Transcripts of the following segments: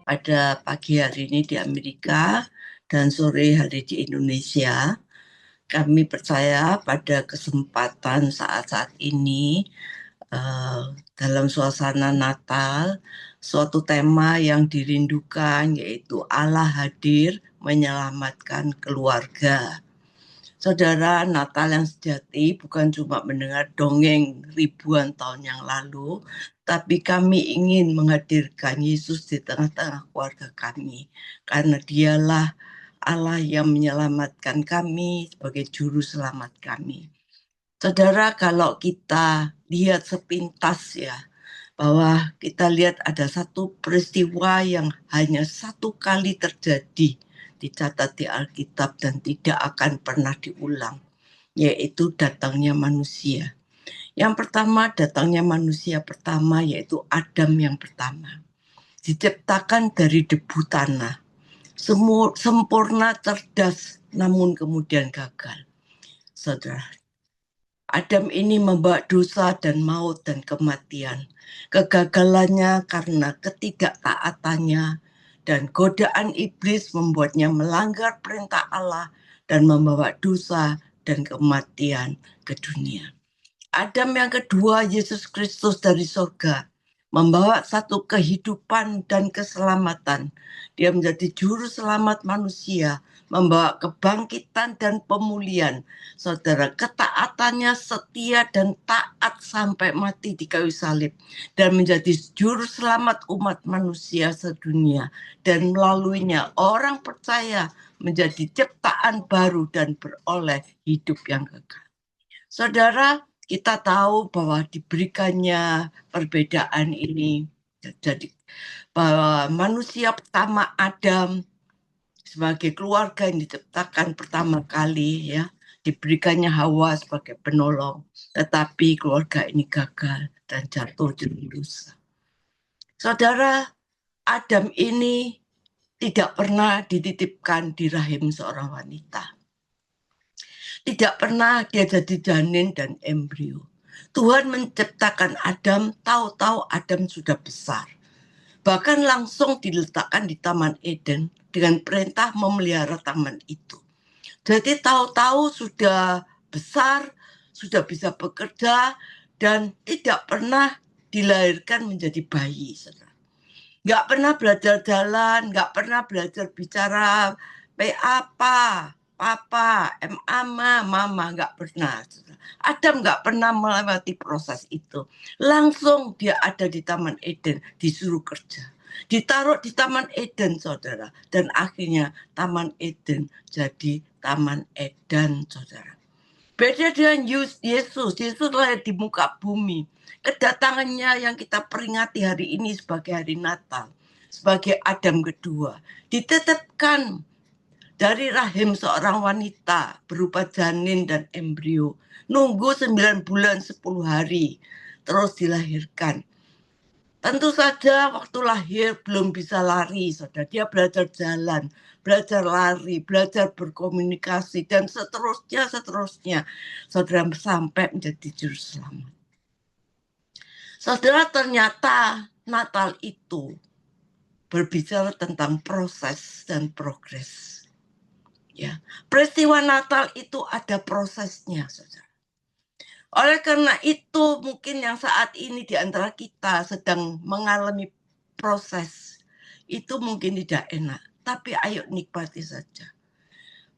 pada pagi hari ini di Amerika dan sore hari di Indonesia. Kami percaya pada kesempatan saat-saat ini dalam suasana Natal, suatu tema yang dirindukan yaitu Allah hadir menyelamatkan keluarga. Saudara, Natal yang sejati bukan cuma mendengar dongeng ribuan tahun yang lalu, tapi kami ingin menghadirkan Yesus di tengah-tengah keluarga kami. Karena dialah Allah yang menyelamatkan kami sebagai juru selamat kami. Saudara, kalau kita lihat sepintas ya, bahwa kita lihat ada satu peristiwa yang hanya satu kali terjadi dicatat di Alkitab dan tidak akan pernah diulang, yaitu datangnya manusia. Yang pertama, datangnya manusia pertama yaitu Adam yang pertama. Diciptakan dari debu tanah. Sempurna, cerdas, namun kemudian gagal. Saudara, Adam ini membawa dosa dan maut dan kematian. Kegagalannya karena ketidaktaatannya dan godaan iblis membuatnya melanggar perintah Allah dan membawa dosa dan kematian ke dunia. Adam yang kedua, Yesus Kristus dari surga, membawa satu kehidupan dan keselamatan. Dia menjadi juru selamat manusia, membawa kebangkitan dan pemulihan. Saudara, ketaatannya setia dan taat sampai mati di kayu salib dan menjadi juru selamat umat manusia sedunia, dan melaluinya orang percaya menjadi ciptaan baru dan beroleh hidup yang kekal. Saudara, kita tahu bahwa diberikannya perbedaan ini, jadi bahwa manusia pertama Adam sebagai keluarga yang diciptakan pertama kali ya, diberikannya Hawa sebagai penolong, tetapi keluarga ini gagal dan jatuh dalam dosa. Saudara, Adam ini tidak pernah dititipkan di rahim seorang wanita. Tidak pernah dia jadi janin dan embrio. Tuhan menciptakan Adam, tahu-tahu Adam sudah besar. Bahkan langsung diletakkan di Taman Eden dengan perintah memelihara taman itu. Jadi tahu-tahu sudah besar, sudah bisa bekerja, dan tidak pernah dilahirkan menjadi bayi. Nggak pernah belajar jalan, nggak pernah belajar bicara apa, papa, mama, mama, nggak pernah. Adam nggak pernah melewati proses itu. Langsung dia ada di Taman Eden, disuruh kerja. Ditaruh di Taman Eden, saudara. Dan akhirnya Taman Eden jadi Taman Eden, saudara. Beda dengan Yesus. Yesus lahir di muka bumi. Kedatangannya yang kita peringati hari ini sebagai hari Natal, sebagai Adam kedua, ditetapkan dari rahim seorang wanita berupa janin dan embrio. Nunggu 9 bulan 10 hari, terus dilahirkan. Tentu saja waktu lahir belum bisa lari, saudara. Dia belajar jalan, belajar lari, belajar berkomunikasi, dan seterusnya. Saudara, sampai menjadi juru selamat. Saudara, ternyata Natal itu berbicara tentang proses dan progres. Ya, peristiwa Natal itu ada prosesnya, saudara. Oleh karena itu, mungkin yang saat ini di antara kita sedang mengalami proses, itu mungkin tidak enak. Tapi ayo nikmati saja.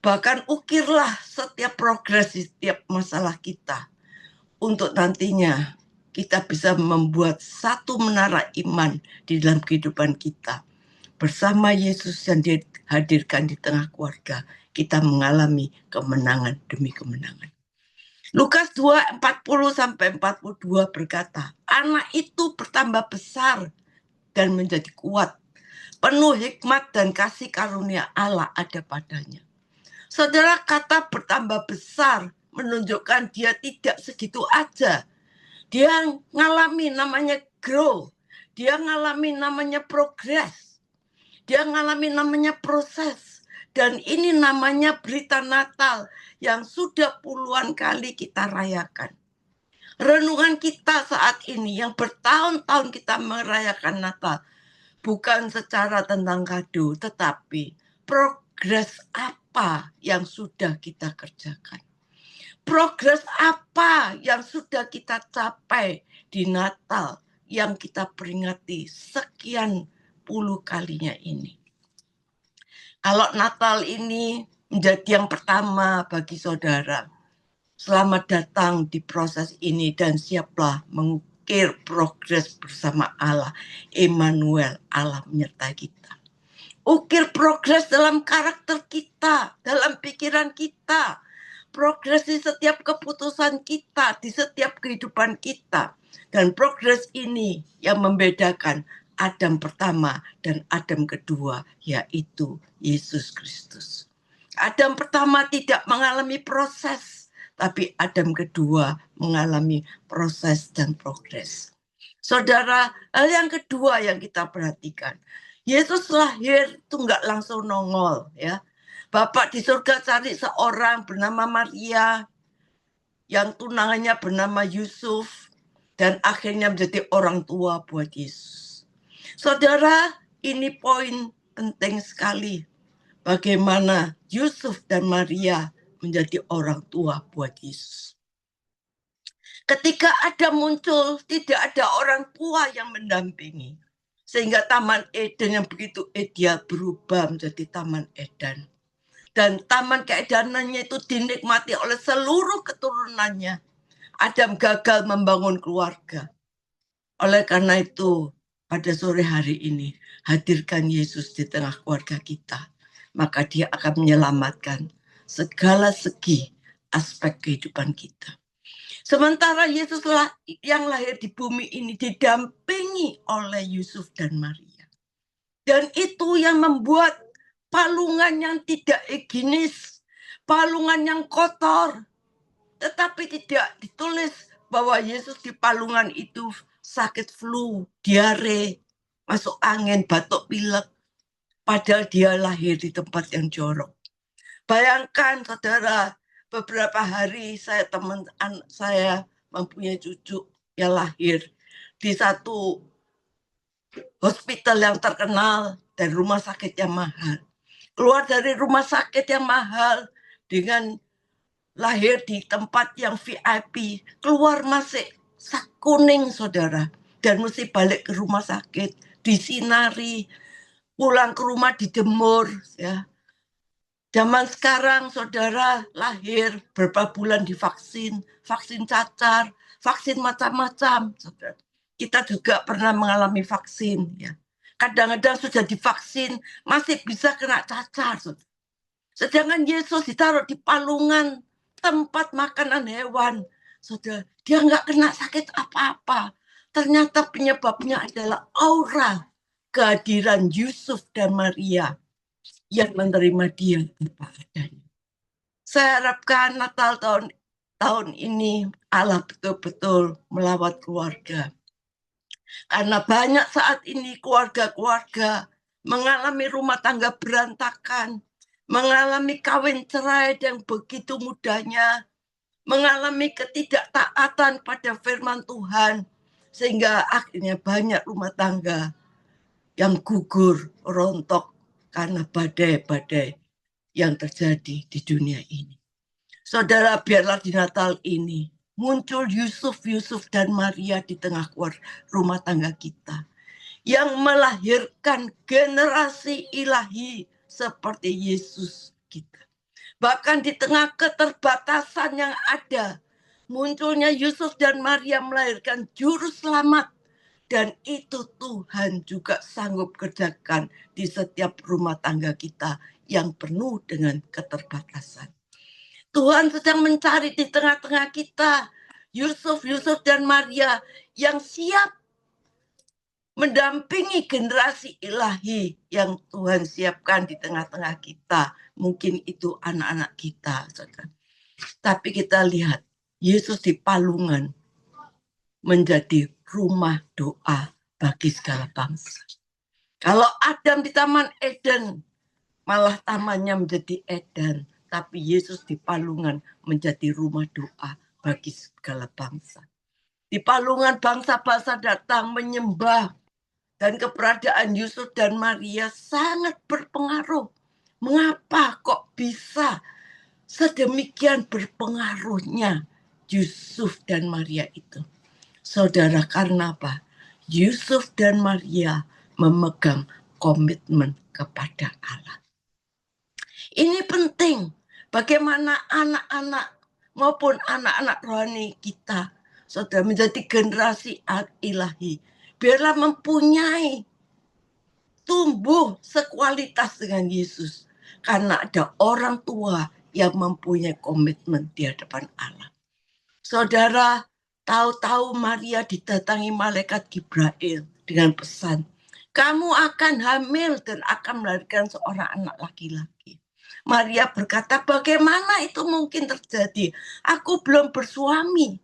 Bahkan ukirlah setiap progres di setiap masalah kita. Untuk nantinya kita bisa membuat satu menara iman di dalam kehidupan kita. Bersama Yesus yang dihadirkan di tengah keluarga, kita mengalami kemenangan demi kemenangan. Lukas 2, 40-42 berkata, anak itu bertambah besar dan menjadi kuat, penuh hikmat dan kasih karunia Allah ada padanya. Saudara, kata bertambah besar menunjukkan dia tidak segitu aja. Dia ngalami namanya grow, dia ngalami namanya progress, dia ngalami namanya proses. Dan ini namanya berita Natal yang sudah puluhan kali kita rayakan. Renungan kita saat ini yang bertahun-tahun kita merayakan Natal bukan secara tentang kado, tetapi progres apa yang sudah kita kerjakan. Progres apa yang sudah kita capai di Natal yang kita peringati sekian puluh kalinya ini. Kalau Natal ini menjadi yang pertama bagi saudara, selamat datang di proses ini dan siaplah mengukir progres bersama Allah. Emmanuel, Allah menyertai kita. Ukir progres dalam karakter kita, dalam pikiran kita. Progres di setiap keputusan kita, di setiap kehidupan kita. Dan progres ini yang membedakan Adam pertama dan Adam kedua, yaitu Yesus Kristus. Adam pertama tidak mengalami proses, tapi Adam kedua mengalami proses dan progres. Saudara, hal yang kedua yang kita perhatikan, Yesus lahir itu nggak langsung nongol, ya. Bapak di surga cari seorang bernama Maria, yang tunangannya bernama Yusuf, dan akhirnya menjadi orang tua buat Yesus. Saudara, ini poin penting sekali. Bagaimana Yusuf dan Maria menjadi orang tua buat Yesus. Ketika ada muncul, tidak ada orang tua yang mendampingi. Sehingga Taman Eden yang begitu ideal berubah menjadi Taman Eden. Dan taman keedanannya itu dinikmati oleh seluruh keturunannya. Adam gagal membangun keluarga. Oleh karena itu, pada sore hari ini, hadirkan Yesus di tengah keluarga kita. Maka dia akan menyelamatkan segala segi aspek kehidupan kita. Sementara Yesus yang lahir di bumi ini didampingi oleh Yusuf dan Maria. Dan itu yang membuat palungan yang tidak higienis, palungan yang kotor. Tetapi tidak ditulis bahwa Yesus di palungan itu sakit flu, diare, masuk angin, batuk pilek. Padahal dia lahir di tempat yang jorok. Bayangkan saudara, beberapa hari saya mempunyai cucu yang lahir di satu hospital yang terkenal dan rumah sakit yang mahal. Keluar dari rumah sakit yang mahal dengan lahir di tempat yang VIP, keluar masih kuning saudara, dan mesti balik ke rumah sakit, disinari, pulang ke rumah dijemur, ya. Zaman sekarang saudara lahir berapa bulan divaksin, vaksin cacar, vaksin macam-macam, saudara. Kita juga pernah mengalami vaksin, ya. Kadang-kadang sudah divaksin masih bisa kena cacar, saudara. Sedangkan Yesus ditaruh di palungan tempat makanan hewan. Saudara, dia nggak kena sakit apa-apa. Ternyata penyebabnya adalah aura kehadiran Yusuf dan Maria yang menerima dia apa adanya. Saya harapkan Natal tahun ini Allah betul-betul melawat keluarga. Karena banyak saat ini keluarga-keluarga mengalami rumah tangga berantakan, mengalami kawin cerai dan begitu mudahnya, mengalami ketidaktaatan pada firman Tuhan, sehingga akhirnya banyak rumah tangga yang gugur, rontok karena badai-badai yang terjadi di dunia ini. Saudara, biarlah di Natal ini muncul Yusuf dan Maria di tengah rumah tangga kita yang melahirkan generasi ilahi seperti Yesus kita. Bahkan di tengah keterbatasan yang ada, munculnya Yusuf dan Maria melahirkan juru selamat, dan itu Tuhan juga sanggup kerjakan di setiap rumah tangga kita yang penuh dengan keterbatasan. Tuhan sedang mencari di tengah-tengah kita Yusuf dan Maria yang siap mendampingi generasi ilahi yang Tuhan siapkan di tengah-tengah kita. Mungkin itu anak-anak kita, saudara. Tapi kita lihat Yesus di palungan menjadi rumah doa bagi segala bangsa. Kalau Adam di Taman Eden, malah tamannya menjadi Eden. Tapi Yesus di palungan menjadi rumah doa bagi segala bangsa. Di palungan bangsa-bangsa datang menyembah Dan keberadaan Yusuf dan Maria sangat berpengaruh. Mengapa kok bisa sedemikian berpengaruhnya Yusuf dan Maria itu? Saudara, karena apa? Yusuf dan Maria memegang komitmen kepada Allah. Ini penting. Bagaimana anak-anak maupun anak-anak rohani kita, saudara, menjadi generasi ilahi. Biarlah mempunyai tumbuh sekualitas dengan Yesus. Karena ada orang tua yang mempunyai komitmen di hadapan Allah. Saudara, tahu-tahu Maria didatangi malaikat Gibrail dengan pesan, kamu akan hamil dan akan melahirkan seorang anak laki-laki. Maria berkata, bagaimana itu mungkin terjadi? Aku belum bersuami.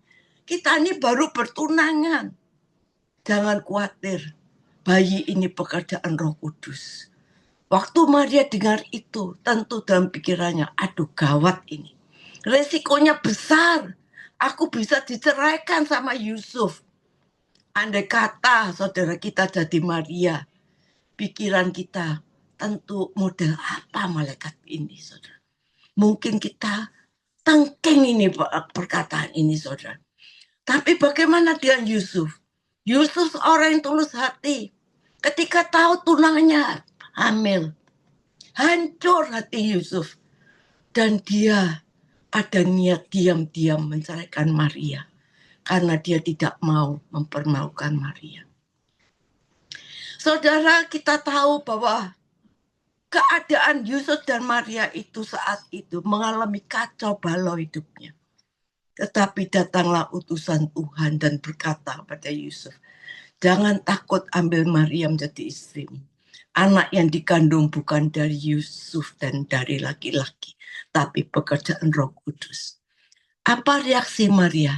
Kita ini baru bertunangan. Jangan khawatir, bayi ini pekerjaan Roh Kudus. Waktu Maria dengar itu, tentu dalam pikirannya, aduh gawat ini. Resikonya besar. Aku bisa diceraikan sama Yusuf. Andai kata saudara kita jadi Maria, pikiran kita tentu model apa malaikat ini, saudara. Mungkin kita tengking ini perkataan ini, saudara. Tapi bagaimana dengan Yusuf? Yusuf orang yang tulus hati. Ketika tahu tunangannya hamil, hancur hati Yusuf. Dan dia ada niat diam-diam menceraikan Maria. Karena dia tidak mau mempermalukan Maria. Saudara, kita tahu bahwa keadaan Yusuf dan Maria itu saat itu mengalami kacau balau hidupnya. Tetapi datanglah utusan Tuhan dan berkata pada Yusuf, jangan takut ambil Maria menjadi istrimu. Anak yang dikandung bukan dari Yusuf dan dari laki-laki, tapi pekerjaan Roh Kudus. Apa reaksi Maria?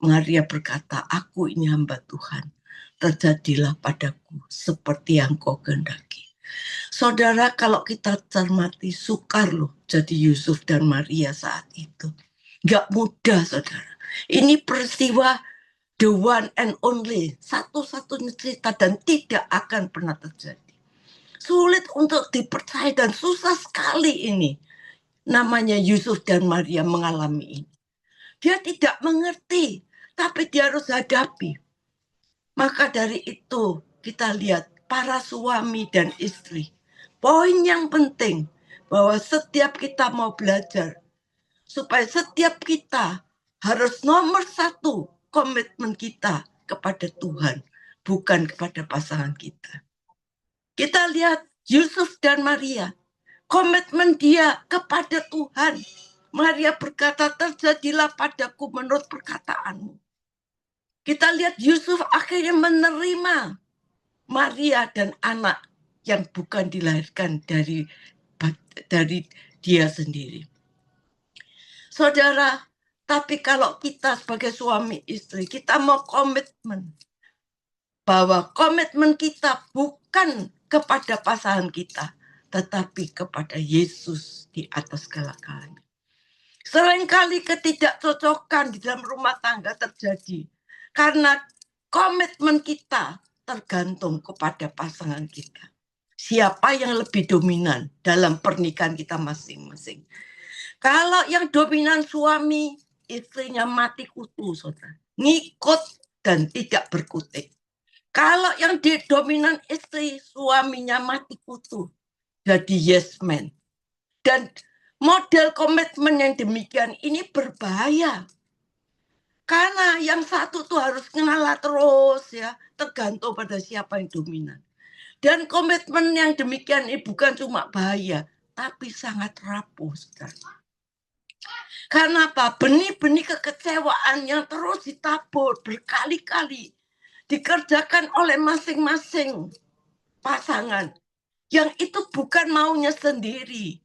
Maria berkata, aku ini hamba Tuhan. Terjadilah padaku seperti yang kau kehendaki. Saudara, kalau kita cermati, sukar loh jadi Yusuf dan Maria saat itu. Gak mudah, saudara. Ini peristiwa the one and only, satu-satunya cerita dan tidak akan pernah terjadi. Sulit untuk dipercaya dan susah sekali ini. Namanya Yusuf dan Maria mengalami ini. Dia tidak mengerti, tapi dia harus hadapi. Maka dari itu kita lihat para suami dan istri. Poin yang penting bahwa setiap kita mau belajar, supaya setiap kita harus nomor satu komitmen kita kepada Tuhan, bukan kepada pasangan kita. Kita lihat Yusuf dan Maria, komitmen dia kepada Tuhan. Maria berkata, terjadilah padaku menurut perkataanmu. Kita lihat Yusuf akhirnya menerima Maria dan anak yang bukan dilahirkan dari dia sendiri. Saudara, tapi kalau kita sebagai suami istri, kita mau komitmen. Bahwa komitmen kita bukan kepada pasangan kita, tetapi kepada Yesus di atas segala-galanya. Seringkali ketidakcocokan di dalam rumah tangga terjadi karena komitmen kita tergantung kepada pasangan kita. Siapa yang lebih dominan dalam pernikahan kita masing-masing. Kalau yang dominan suami, istrinya mati kutu, saudara. Ngikut dan tidak berkutik. Kalau yang dominan istri, suaminya mati kutu. Jadi yes man. Dan model komitmen yang demikian ini berbahaya. Karena yang satu tuh harus ngalah terus ya, tergantung pada siapa yang dominan. Dan komitmen yang demikian ini bukan cuma bahaya, tapi sangat rapuh, saudara. Karena apa? Benih-benih kekecewaan yang terus ditabur berkali-kali dikerjakan oleh masing-masing pasangan. Yang itu bukan maunya sendiri.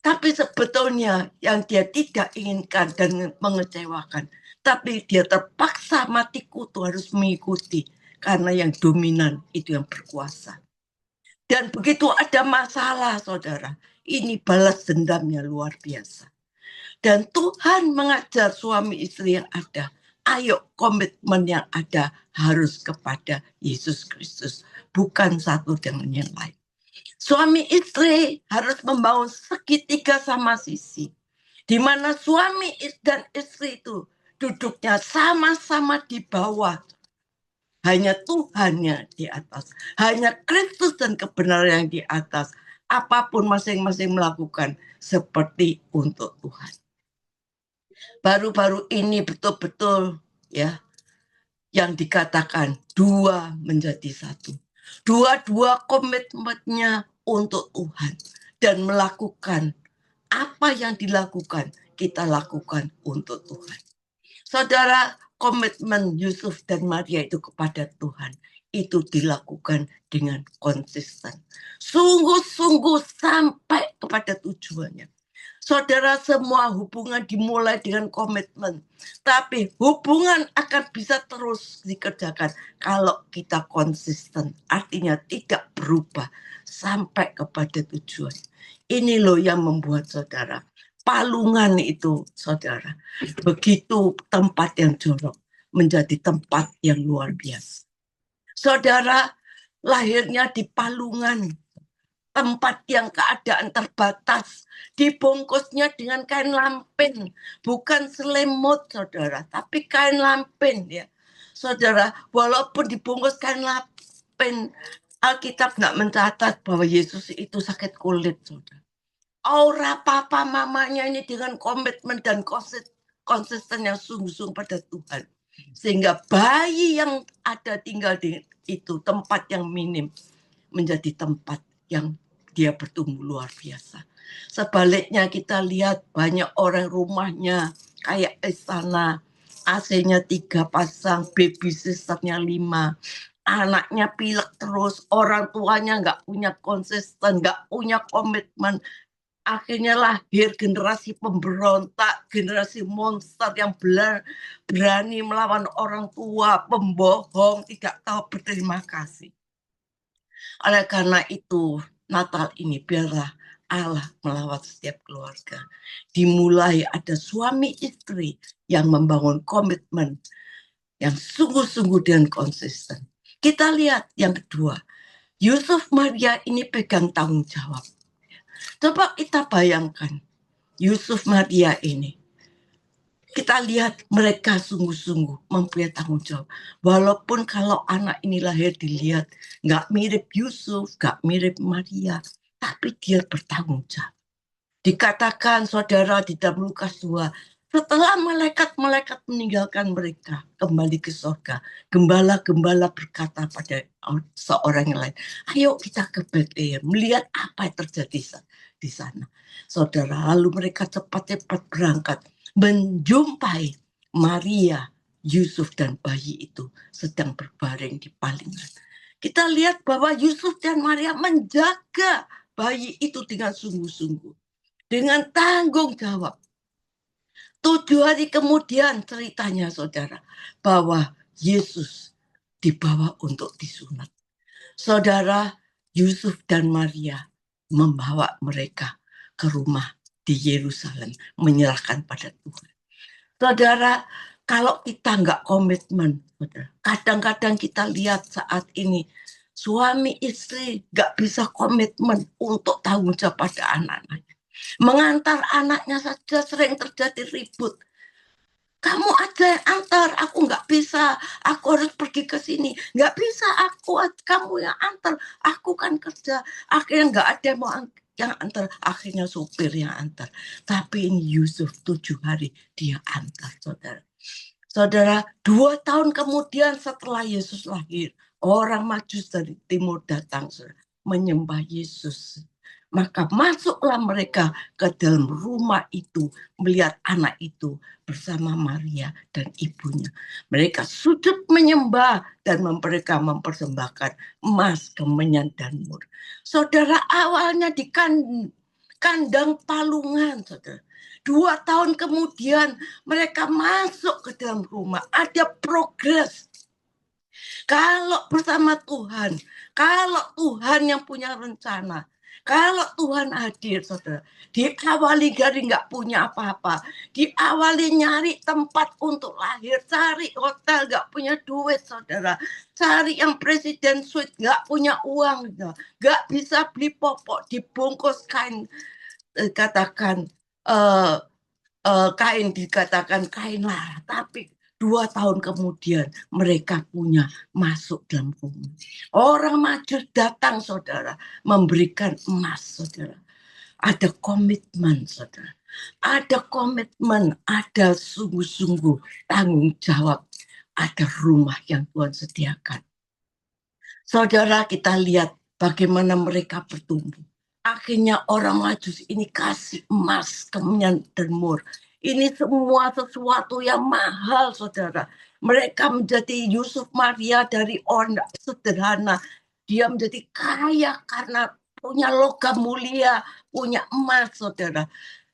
Tapi sebetulnya yang dia tidak inginkan dan mengecewakan. Tapi dia terpaksa mati kutu harus mengikuti. Karena yang dominan itu yang berkuasa. Dan begitu ada masalah, saudara. Ini balas dendamnya luar biasa. Dan Tuhan mengajar suami istri yang ada. Ayo, komitmen yang ada harus kepada Yesus Kristus, bukan satu dengan yang lain. Suami istri harus membangun segitiga sama sisi, di mana suami dan istri itu duduknya sama-sama di bawah. Hanya Tuhannya di atas, hanya Kristus dan kebenaran yang di atas. Apapun masing-masing melakukan seperti untuk Tuhan. Baru-baru ini betul-betul ya yang dikatakan dua menjadi satu. Dua-dua komitmennya untuk Tuhan dan melakukan apa yang dilakukan, kita lakukan untuk Tuhan. Saudara, komitmen Yusuf dan Maria itu kepada Tuhan itu dilakukan dengan konsisten. Sungguh-sungguh sampai kepada tujuannya. Saudara, semua hubungan dimulai dengan komitmen. Tapi hubungan akan bisa terus dikerjakan kalau kita konsisten. Artinya tidak berubah sampai kepada tujuan. Ini loh yang membuat saudara. Palungan itu, saudara, begitu tempat yang jorok menjadi tempat yang luar biasa. Saudara, lahirnya di Palungan, tempat yang keadaan terbatas, dibungkusnya dengan kain lampin, bukan selimut, saudara, tapi kain lampin, ya. Saudara, walaupun dibungkus kain lampin, Alkitab nggak mencatat bahwa Yesus itu sakit kulit, saudara. Aura papa mamanya ini dengan komitmen dan konsisten yang sungguh-sungguh pada Tuhan. Sehingga bayi yang ada tinggal di itu, tempat yang minim, menjadi tempat yang dia bertumbuh luar biasa. Sebaliknya kita lihat banyak orang rumahnya kayak istana, AC-nya 3 pasang, baby sisternya 5, anaknya pilek terus, orang tuanya nggak punya konsisten, nggak punya komitmen. Akhirnya lahir generasi pemberontak, generasi monster yang berani melawan orang tua, pembohong, tidak tahu berterima kasih. Oleh karena itu, Natal ini biarlah Allah melawat setiap keluarga. Dimulai ada suami istri yang membangun komitmen yang sungguh-sungguh dan konsisten. Kita lihat yang kedua, Yusuf Maria ini pegang tanggung jawab. Coba kita bayangkan, Yusuf Maria ini. Kita lihat mereka sungguh-sungguh mempunyai tanggung jawab. Walaupun kalau anak ini lahir dilihat nggak mirip Yusuf, nggak mirip Maria, tapi dia bertanggung jawab. Dikatakan saudara di dalam Lukas 2, setelah malaikat-malaikat meninggalkan mereka kembali ke surga, gembala-gembala berkata pada seorang yang lain, ayo kita ke Betlehem melihat apa yang terjadi di sana. Saudara, lalu mereka cepat-cepat berangkat menjumpai Maria, Yusuf dan bayi itu sedang berbaring di palungan. Kita lihat bahwa Yusuf dan Maria menjaga bayi itu dengan sungguh-sungguh, dengan tanggung jawab. 7 hari kemudian ceritanya saudara, bahwa Yesus dibawa untuk disunat. Saudara, Yusuf dan Maria membawa mereka ke rumah di Yerusalem, menyerahkan pada Tuhan. Saudara, kalau kita nggak komitmen, kadang-kadang kita lihat saat ini, suami istri nggak bisa komitmen untuk tanggung jawab pada anak-anaknya. Mengantar anaknya saja sering terjadi ribut. Kamu aja yang antar, aku nggak bisa, aku harus pergi ke sini. Nggak bisa, kamu yang antar, aku kan kerja. Akhirnya nggak ada yang mau yang antar, akhirnya supir yang antar. Tapi ini Yusuf 7 hari dia antar, saudara. Saudara, 2 tahun kemudian setelah Yesus lahir, orang Majus dari timur datang menyembah Yesus. Maka masuklah mereka ke dalam rumah itu, melihat anak itu bersama Maria dan ibunya. Mereka sujud menyembah dan mereka mempersembahkan emas, kemenyan, dan mur. Saudara, awalnya di kandang palungan, saudara. 2 tahun kemudian mereka masuk ke dalam rumah. Ada progres. Kalau bersama Tuhan, kalau Tuhan yang punya rencana, Kalau Tuhan hadir, saudara, diawali dari nggak punya apa-apa, diawali nyari tempat untuk lahir, cari hotel nggak punya duit, saudara, cari yang presiden suite nggak punya uang, nggak bisa beli popok, dibungkus kain, katakan kain, dikatakan kain lah, tapi 2 tahun kemudian mereka punya masuk dalam rumah. Orang Majus datang, saudara, memberikan emas, saudara. Ada komitmen, saudara. Ada komitmen, ada sungguh-sungguh tanggung jawab. Ada rumah yang Tuhan sediakan. Saudara, kita lihat bagaimana mereka bertumbuh. Akhirnya orang Majus ini kasih emas, kemenyan, dan mur. Ini semua sesuatu yang mahal, saudara. Mereka menjadi Yusuf Maria dari orang sederhana. Dia menjadi kaya karena punya logam mulia, punya emas, saudara.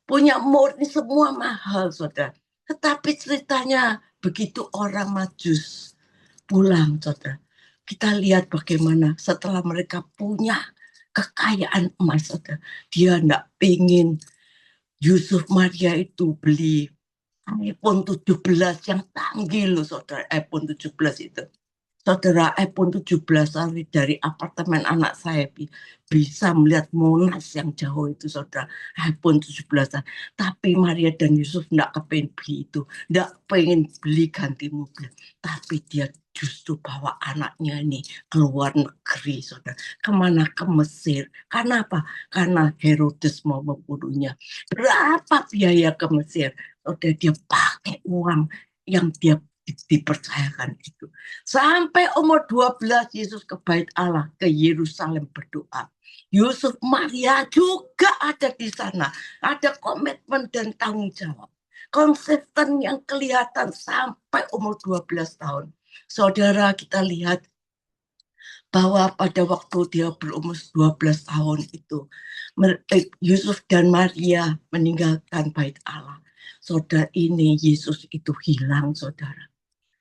Punya mur, ini semua mahal, saudara. Tetapi ceritanya begitu orang Majus pulang, saudara. Kita lihat bagaimana setelah mereka punya kekayaan emas, saudara. Dia tidak ingin Yusuf Maria itu beli iPhone 17 yang canggih loh, saudara. iPhone 17 itu. Saudara, iPhone 17 dari apartemen anak saya bisa melihat Monas yang jauh itu, saudara. iPhone 17. Tapi Maria dan Yusuf tidak kepengen beli itu. Tidak pengen beli ganti mobil. Tapi dia justru bawa anaknya ini ke luar negeri, saudara. Kemana? Ke Mesir. Karena apa? Karena Herodes mau membunuhnya. Berapa biaya ke Mesir? Saudara, dia pakai uang yang dia dipercayakan itu. Sampai umur 12 Yesus ke Bait Allah, ke Yerusalem berdoa. Yusuf Maria juga ada di sana. Ada komitmen dan tanggung jawab. Konsisten yang kelihatan sampai umur 12 tahun. Saudara, kita lihat bahwa pada waktu dia berumur 12 tahun itu, Yusuf dan Maria meninggalkan Bait Allah. Saudara, ini Yesus itu hilang, saudara.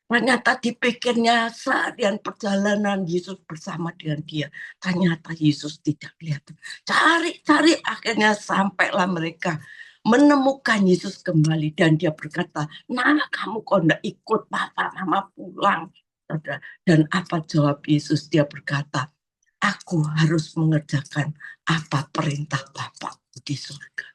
Ternyata dipikirnya seharian perjalanan Yesus bersama dengan dia. Ternyata Yesus tidak kelihatan. Cari-cari akhirnya sampailah mereka menemukan Yesus kembali. Dan dia berkata, nah kamu kok tidak ikut papa mama pulang. Dan apa jawab Yesus? Dia berkata, aku harus mengerjakan apa perintah Bapakku di surga.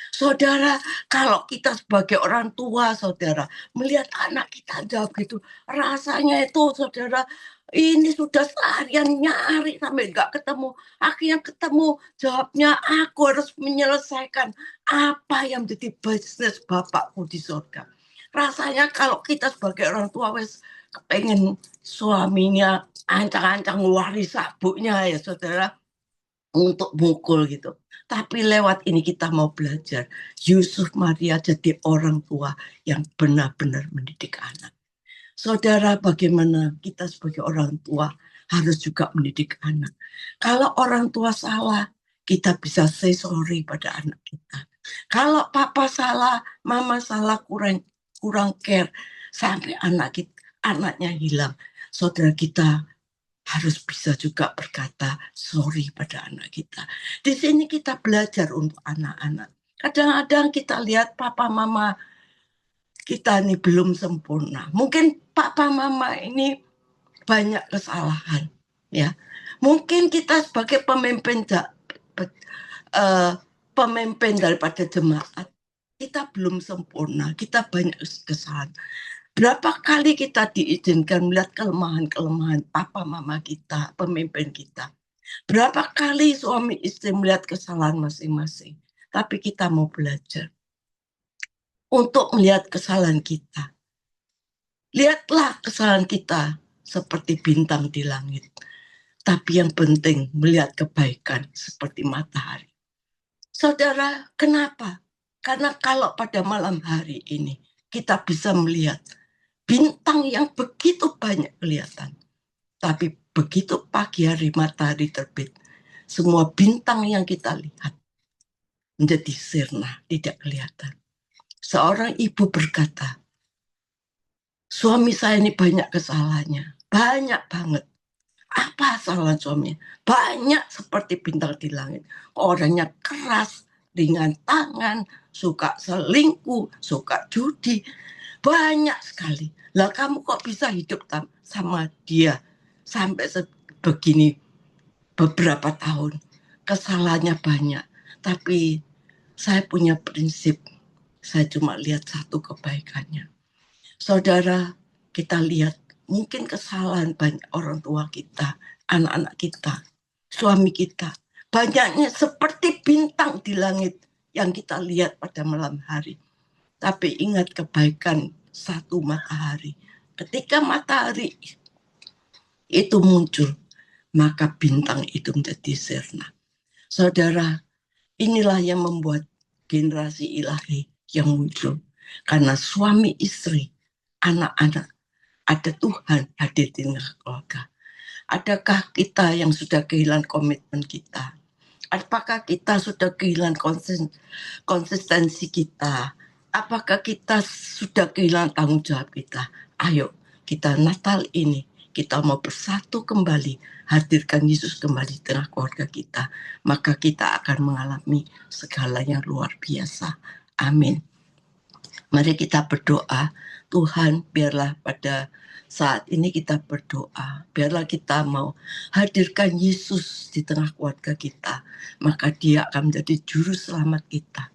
Saudara, kalau kita sebagai orang tua, saudara, melihat anak kita jawab gitu, rasanya itu, saudara, ini sudah seharian nyari sampai nggak ketemu. Akhirnya ketemu, jawabnya aku harus menyelesaikan apa yang menjadi bisnis Bapakku di surga. Rasanya kalau kita sebagai orang tua, wes kepengen suaminya ancang-ancang waris sabuknya ya, saudara, untuk mukul gitu. Tapi lewat ini kita mau belajar. Yusuf Maria jadi orang tua yang benar-benar mendidik anak. Saudara, bagaimana kita sebagai orang tua harus juga mendidik anak. Kalau orang tua salah, kita bisa say sorry pada anak kita. Kalau papa salah, mama salah, kurang care, sampai anaknya hilang. Saudara, kita harus bisa juga berkata sorry pada anak kita. Di sini kita belajar untuk anak-anak. Kadang-kadang kita lihat papa mama kita ini belum sempurna. Mungkin papa mama ini banyak kesalahan, ya. Mungkin kita sebagai pemimpin daripada jemaat, kita belum sempurna, kita banyak kesalahan. Berapa kali kita diizinkan melihat kelemahan-kelemahan papa mama kita, pemimpin kita. Berapa kali suami istri melihat kesalahan masing-masing. Tapi kita mau belajar untuk melihat kesalahan kita. Lihatlah kesalahan kita seperti bintang di langit. Tapi yang penting melihat kebaikan seperti matahari. Saudara, kenapa? Karena kalau pada malam hari ini kita bisa melihat bintang yang begitu banyak kelihatan. Tapi begitu pagi hari matahari terbit, semua bintang yang kita lihat menjadi sirna, tidak kelihatan. Seorang ibu berkata, suami saya ini banyak kesalahannya, banyak banget. Apa salah suaminya? Banyak seperti bintang di langit. Orangnya keras, ringan tangan, suka selingkuh, suka judi. Banyak sekali. Lah kamu kok bisa hidup sama dia sampai begini beberapa tahun? Kesalahannya banyak. Tapi saya punya prinsip. Saya cuma lihat satu kebaikannya. Saudara, kita lihat mungkin kesalahan banyak orang tua kita, anak-anak kita, suami kita. Banyaknya seperti bintang di langit yang kita lihat pada malam hari. Tapi ingat kebaikan satu matahari. Ketika matahari itu muncul, maka bintang itu menjadi sirna. Saudara, inilah yang membuat generasi ilahi yang muncul. Karena suami istri, anak-anak, ada Tuhan hadir di tengah keluarga. Adakah kita yang sudah kehilangan komitmen kita? Apakah kita sudah kehilangan konsistensi kita? Apakah kita sudah kehilangan tanggung jawab kita? Ayo, kita Natal ini, kita mau bersatu kembali, hadirkan Yesus kembali di tengah keluarga kita. Maka kita akan mengalami segala yang luar biasa. Amin. Mari kita berdoa, Tuhan biarlah pada saat ini kita berdoa, biarlah kita mau hadirkan Yesus di tengah keluarga kita, maka dia akan menjadi juru selamat kita.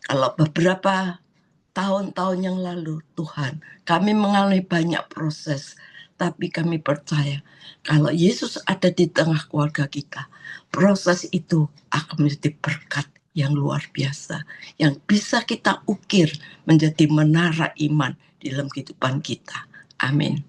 Kalau beberapa tahun-tahun yang lalu, Tuhan, kami mengalami banyak proses, tapi kami percaya kalau Yesus ada di tengah keluarga kita, proses itu akan menjadi berkat yang luar biasa, yang bisa kita ukir menjadi menara iman di dalam kehidupan kita. Amin.